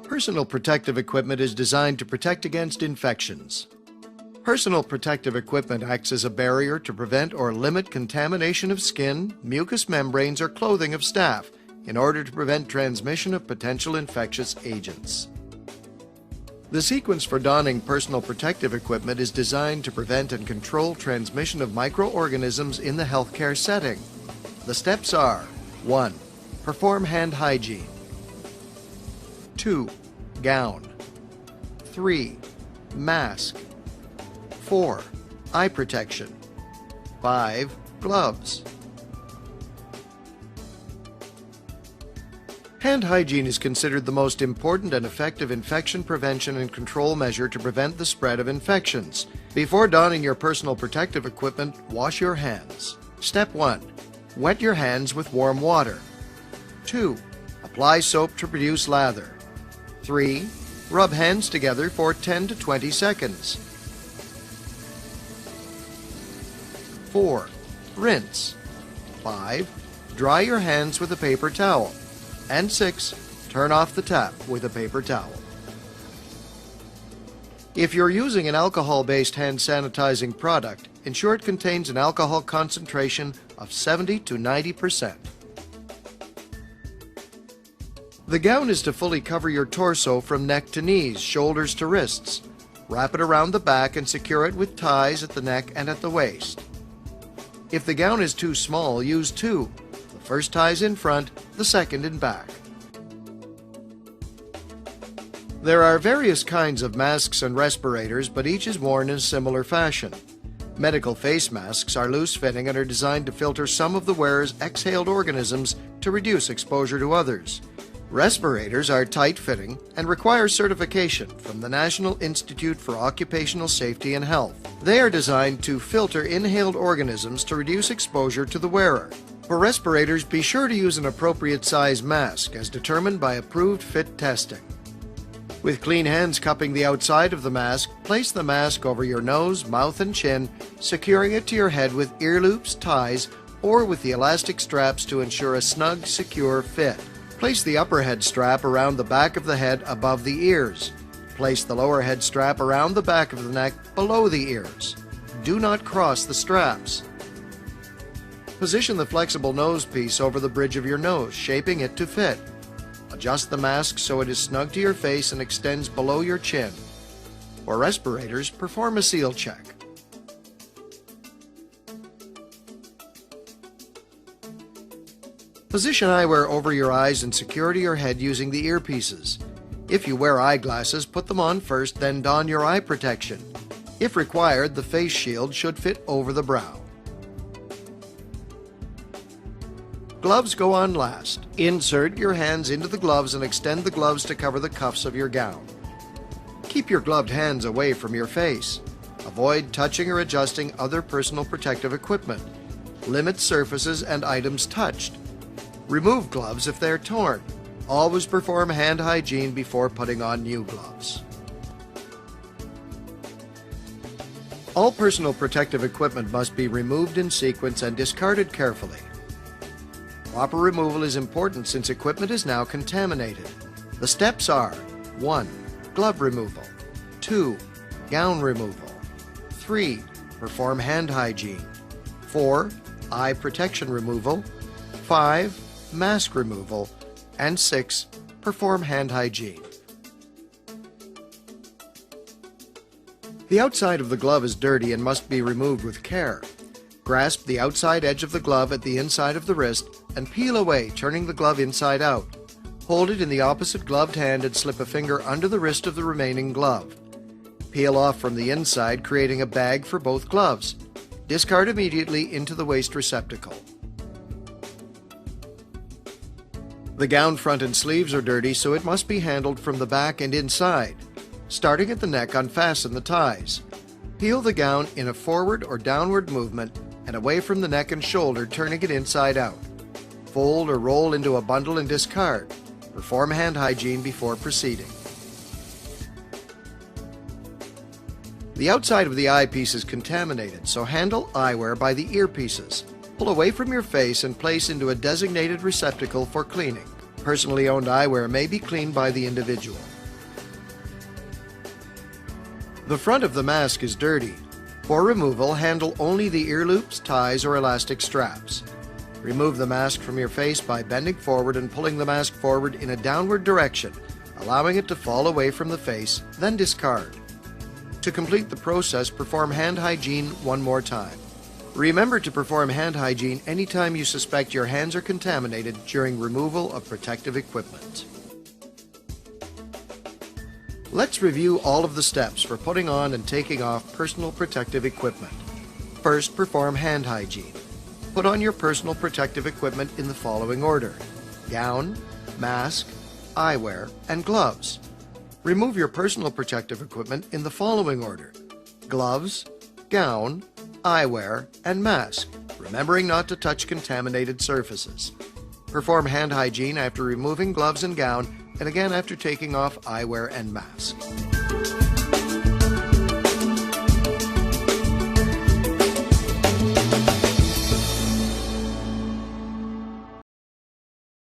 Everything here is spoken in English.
Personal protective equipment is designed to protect against infections. Personal protective equipment acts as a barrier to prevent or limit contamination of skin, mucous membranes, or clothing of staff in order to prevent transmission of potential infectious agents. The sequence for donning personal protective equipment is designed to prevent and control transmission of microorganisms in the healthcare setting. The steps are: 1. Perform hand hygiene. 2. Gown. 3. Mask. 4. Eye protection. 5. Gloves. Hand hygiene is considered the most important and effective infection prevention and control measure to prevent the spread of infections. Before donning your personal protective equipment, wash your hands. Step 1. Wet your hands with warm water. 2. Apply soap to produce lather. 3. Rub hands together for 10 to 20 seconds. 4. Rinse. 5. Dry your hands with a paper towel. And 6. Turn off the tap with a paper towel. If you're using an alcohol-based hand sanitizing product, ensure it contains an alcohol concentration of 70 to 90%. The gown is to fully cover your torso from neck to knees, shoulders to wrists. Wrap it around the back and secure it with ties at the neck and at the waist. If the gown is too small, use 2. The first ties in front, the second in back. There are various kinds of masks and respirators, but each is worn in a similar fashion. Medical face masks are loose-fitting and are designed to filter some of the wearer's exhaled organisms to reduce exposure to others. Respirators are tight-fitting and require certification from the National Institute for Occupational Safety and Health. They are designed to filter inhaled organisms to reduce exposure to the wearer. For respirators, be sure to use an appropriate size mask as determined by approved fit testing. With clean hands cupping the outside of the mask, place the mask over your nose, mouth, and chin, securing it to your head with ear loops, ties, or with the elastic straps to ensure a snug, secure fit. Place the upper head strap around the back of the head above the ears. Place the lower head strap around the back of the neck below the ears. Do not cross the straps. Position the flexible nose piece over the bridge of your nose, shaping it to fit. Adjust the mask so it is snug to your face and extends below your chin. For respirators, perform a seal check. Position eyewear over your eyes and secure to your head using the earpieces. If you wear eyeglasses, put them on first, then don your eye protection. If required, the face shield should fit over the brow. Gloves go on last. Insert your hands into the gloves and extend the gloves to cover the cuffs of your gown. Keep your gloved hands away from your face. Avoid touching or adjusting other personal protective equipment. Limit surfaces and items touched. Remove gloves if they are torn. Always perform hand hygiene before putting on new gloves. All personal protective equipment must be removed in sequence and discarded carefully. Proper removal is important since equipment is now contaminated. The steps are: 1. Glove removal. 2. Gown removal. 3. Perform hand hygiene. 4. Eye protection removal. 5. Mask removal. And 6. Perform hand hygiene. The outside of the glove is dirty and must be removed with care. Grasp the outside edge of the glove at the inside of the wrist and peel away, turning the glove inside out. Hold it in the opposite gloved hand and slip a finger under the wrist of the remaining glove. Peel off from the inside, creating a bag for both gloves. Discard immediately into the waste receptacle. The gown front and sleeves are dirty, so it must be handled from the back and inside. Starting at the neck, unfasten the ties. Peel the gown in a forward or downward movement and away from the neck and shoulder, turning it inside out. Fold or roll into a bundle and discard. Perform hand hygiene before proceeding. The outside of the eyepiece is contaminated, so handle eyewear by the earpieces. Pull away from your face and place into a designated receptacle for cleaning. Personally owned eyewear may be cleaned by the individual. The front of the mask is dirty. For removal, handle only the ear loops, ties, or elastic straps. Remove the mask from your face by bending forward and pulling the mask forward in a downward direction, allowing it to fall away from the face, then discard. To complete the process, perform hand hygiene one more time. Remember to perform hand hygiene anytime you suspect your hands are contaminated during removal of protective equipment. Let's review all of the steps for putting on and taking off personal protective equipment. First, perform hand hygiene. Put on your personal protective equipment in the following order: gown, mask, eyewear, and gloves. Remove your personal protective equipment in the following order: gloves, gown, eyewear, and mask, remembering not to touch contaminated surfaces. Perform hand hygiene after removing gloves and gown, and again after taking off eyewear and mask.